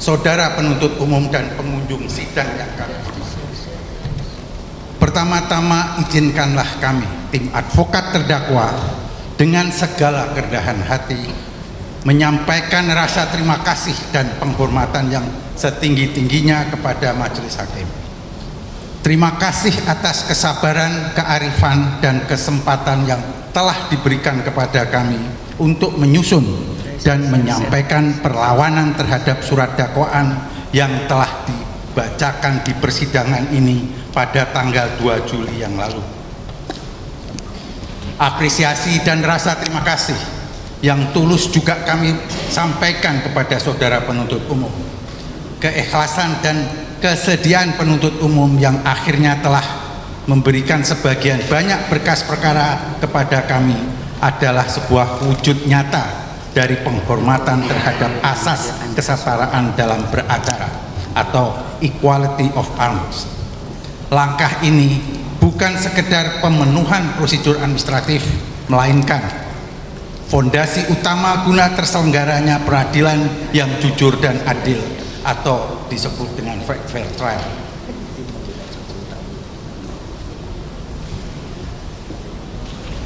saudara penuntut umum dan pengunjung sidang yang kami hormati. Pertama-tama izinkanlah kami, tim advokat terdakwa, dengan segala kerendahan hati menyampaikan rasa terima kasih dan penghormatan yang setinggi-tingginya kepada majelis hakim. Terima kasih atas kesabaran, kearifan, dan kesempatan yang telah diberikan kepada kami untuk menyusun dan menyampaikan perlawanan terhadap surat dakwaan yang telah dibacakan di persidangan ini pada tanggal 2 Juli yang lalu. Apresiasi dan rasa terima kasih yang tulus juga kami sampaikan kepada saudara penuntut umum. Keikhlasan dan kesediaan penuntut umum yang akhirnya telah memberikan sebagian banyak berkas perkara kepada kami adalah sebuah wujud nyata dari penghormatan terhadap asas kesetaraan dalam beracara atau equality of arms. Langkah ini bukan sekedar pemenuhan prosedur administratif, melainkan fondasi utama guna terselenggaranya peradilan yang jujur dan adil atau disebut dengan fair trial.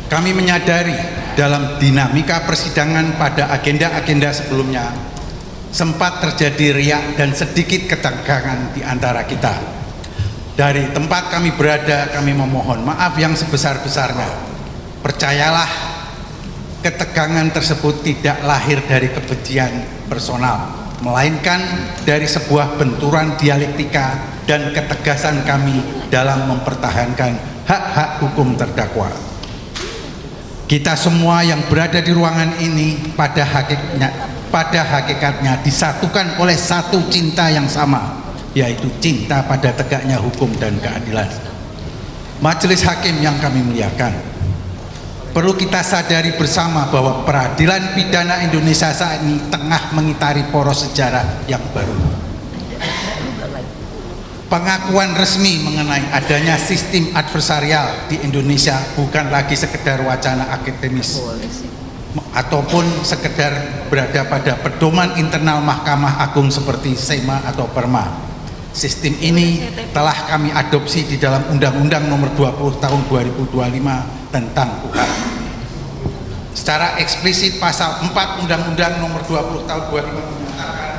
Kami menyadari dalam dinamika persidangan pada agenda-agenda sebelumnya sempat terjadi riak dan sedikit ketegangan di antara kita. Dari tempat kami berada, kami memohon maaf yang sebesar-besarnya. Percayalah, ketegangan tersebut tidak lahir dari kebencian personal, melainkan dari sebuah benturan dialektika dan ketegasan kami dalam mempertahankan hak-hak hukum terdakwa. Kita semua yang berada di ruangan ini pada hakikatnya disatukan oleh satu cinta yang sama, yaitu cinta pada tegaknya hukum dan keadilan. Majelis hakim yang kami muliakan, perlu kita sadari bersama bahwa peradilan pidana Indonesia saat ini tengah mengitari poros sejarah yang baru. Pengakuan resmi mengenai adanya sistem adversarial di Indonesia bukan lagi sekedar wacana akademis ataupun sekedar berada pada pedoman internal Mahkamah Agung seperti SEMA atau PERMA. Sistem ini telah kami adopsi di dalam Undang-Undang Nomor 20 Tahun 2025 tentang KUHP. Secara eksplisit pasal 4 Undang-Undang Nomor 20 Tahun 2025 menyatakan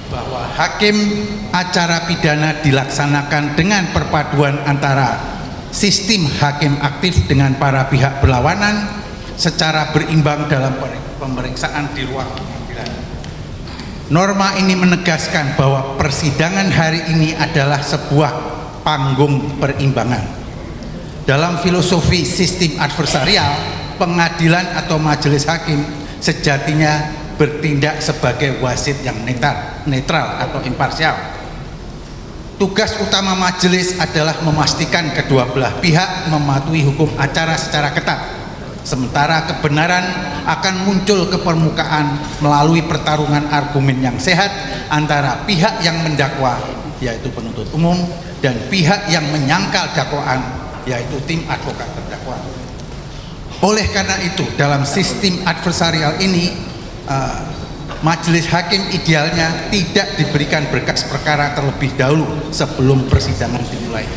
bahwa hakim acara pidana dilaksanakan dengan perpaduan antara sistem hakim aktif dengan para pihak berlawanan secara berimbang dalam pemeriksaan di ruang pengadilan. Norma ini menegaskan bahwa persidangan hari ini adalah sebuah panggung perimbangan. Dalam filosofi sistem adversarial, pengadilan atau majelis hakim sejatinya bertindak sebagai wasit yang netral atau imparsial. Tugas utama majelis adalah memastikan kedua belah pihak mematuhi hukum acara secara ketat, sementara kebenaran akan muncul ke permukaan melalui pertarungan argumen yang sehat antara pihak yang mendakwa, yaitu penuntut umum, dan pihak yang menyangkal dakwaan, yaitu tim advokat terdakwa. Oleh karena itu, dalam sistem adversarial ini majelis hakim idealnya tidak diberikan berkas perkara terlebih dahulu sebelum persidangan dimulai.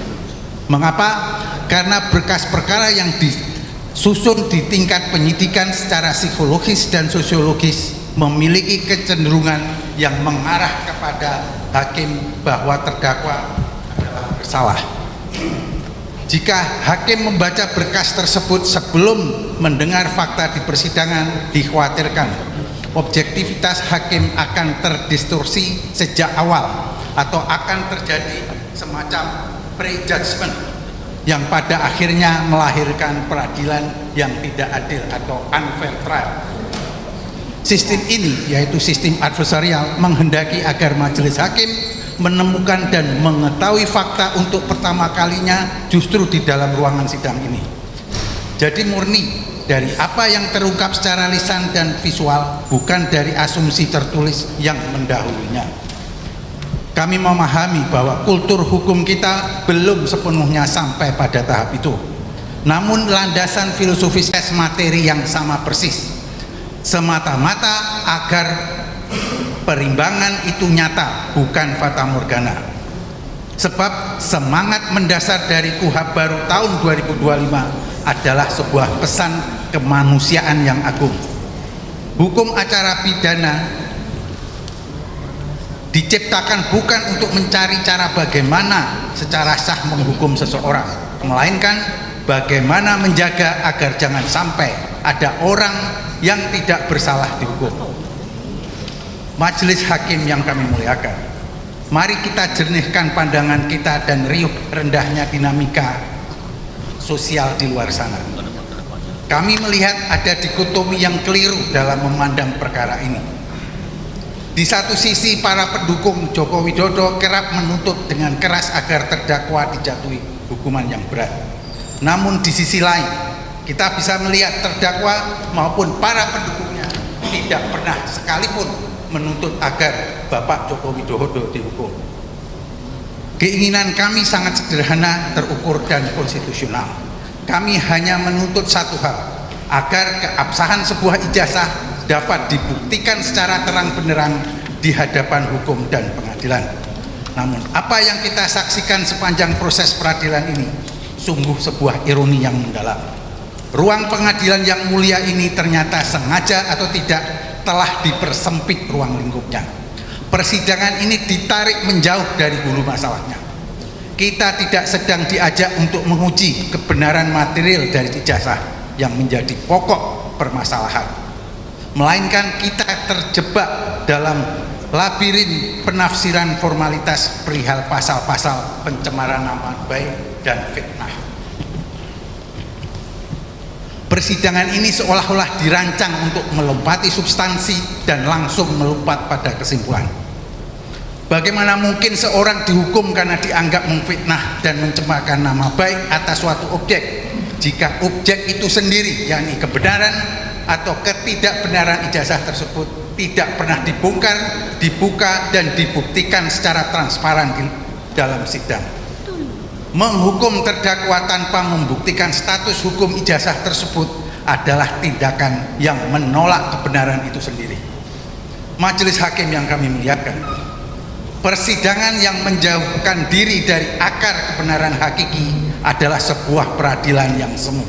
Mengapa? Karena berkas perkara yang disusun di tingkat penyidikan secara psikologis dan sosiologis memiliki kecenderungan yang mengarah kepada hakim bahwa terdakwa adalah bersalah. Jika hakim membaca berkas tersebut sebelum mendengar fakta di persidangan, dikhawatirkan objektivitas hakim akan terdistorsi sejak awal atau akan terjadi semacam prejudgment yang pada akhirnya melahirkan peradilan yang tidak adil atau unfair trial. Sistem ini, yaitu sistem adversarial, menghendaki agar majelis hakim menemukan dan mengetahui fakta untuk pertama kalinya justru di dalam ruangan sidang ini. Jadi murni dari apa yang terungkap secara lisan dan visual, bukan dari asumsi tertulis yang mendahulunya. Kami memahami bahwa kultur hukum kita belum sepenuhnya sampai pada tahap itu. Namun landasan filosofis tes materi yang sama persis, semata-mata agar Perimbangan itu nyata, bukan fata morgana. Sebab semangat mendasar dari KUHP baru tahun 2025 adalah sebuah pesan kemanusiaan yang agung. Hukum acara pidana diciptakan bukan untuk mencari cara bagaimana secara sah menghukum seseorang, melainkan bagaimana menjaga agar jangan sampai ada orang yang tidak bersalah dihukum. Majelis hakim yang kami muliakan, mari kita jernihkan pandangan kita dan riuh rendahnya dinamika sosial di luar sana. Kami melihat ada dikotomi yang keliru dalam memandang perkara ini. Di satu sisi, para pendukung Joko Widodo kerap menuntut dengan keras agar terdakwa dijatuhi hukuman yang berat. Namun di sisi lain, kita bisa melihat terdakwa maupun para pendukungnya tidak pernah sekalipun menuntut agar Bapak Joko Widodo dihukum. Keinginan kami sangat sederhana, terukur dan konstitusional. Kami hanya menuntut satu hal, agar keabsahan sebuah ijazah dapat dibuktikan secara terang benderang di hadapan hukum dan pengadilan. Namun apa yang kita saksikan sepanjang proses peradilan ini sungguh sebuah ironi yang mendalam. Ruang pengadilan yang mulia ini ternyata sengaja atau tidak telah dipersempit ruang lingkupnya. Persidangan ini ditarik menjauh dari hulu masalahnya. Kita tidak sedang diajak untuk menguji kebenaran material dari ijazah yang menjadi pokok permasalahan, melainkan kita terjebak dalam labirin penafsiran formalitas perihal pasal-pasal pencemaran nama baik dan fitnah. Persidangan ini seolah-olah dirancang untuk melompati substansi dan langsung melompat pada kesimpulan. Bagaimana mungkin seorang dihukum karena dianggap memfitnah dan mencemarkan nama baik atas suatu objek, jika objek itu sendiri, yakni kebenaran atau ketidakbenaran ijazah tersebut, tidak pernah dibongkar, dibuka, dan dibuktikan secara transparan di dalam sidang. Menghukum terdakwa tanpa membuktikan status hukum ijazah tersebut adalah tindakan yang menolak kebenaran itu sendiri. Majelis hakim yang kami muliakan, persidangan yang menjauhkan diri dari akar kebenaran hakiki adalah sebuah peradilan yang semu.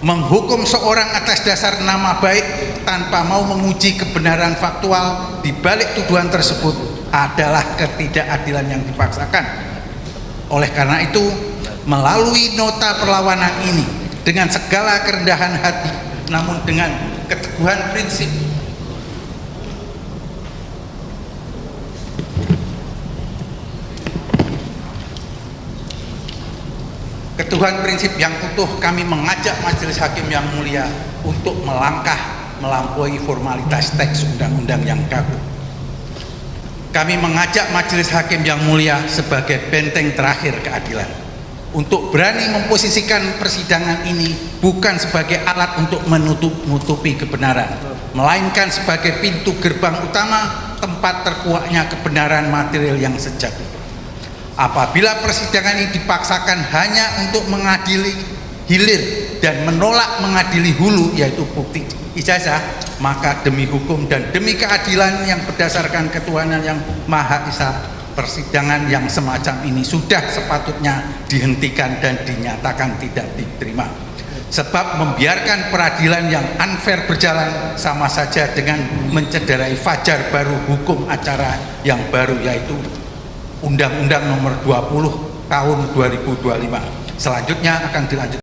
Menghukum seorang atas dasar nama baik tanpa mau menguji kebenaran faktual di balik tuduhan tersebut adalah ketidakadilan yang dipaksakan. Oleh karena itu, melalui nota perlawanan ini dengan segala kerendahan hati, namun dengan keteguhan prinsip, yang utuh, kami mengajak majelis hakim yang mulia untuk melangkah melampaui formalitas teks undang-undang yang kaku. Kami mengajak majelis hakim yang mulia sebagai benteng terakhir keadilan untuk berani memposisikan persidangan ini bukan sebagai alat untuk menutupi kebenaran, melainkan sebagai pintu gerbang utama tempat terkuaknya kebenaran material yang sejati. Apabila persidangan ini dipaksakan hanya untuk mengadili hilir dan menolak mengadili hulu, yaitu bukti ijazah, maka demi hukum dan demi keadilan yang berdasarkan ketuhanan yang Maha Esa, persidangan yang semacam ini sudah sepatutnya dihentikan dan dinyatakan tidak diterima. Sebab membiarkan peradilan yang unfair berjalan sama saja dengan mencederai fajar baru hukum acara yang baru, yaitu Undang-Undang Nomor 20 Tahun 2025. Selanjutnya akan dilanjutkan.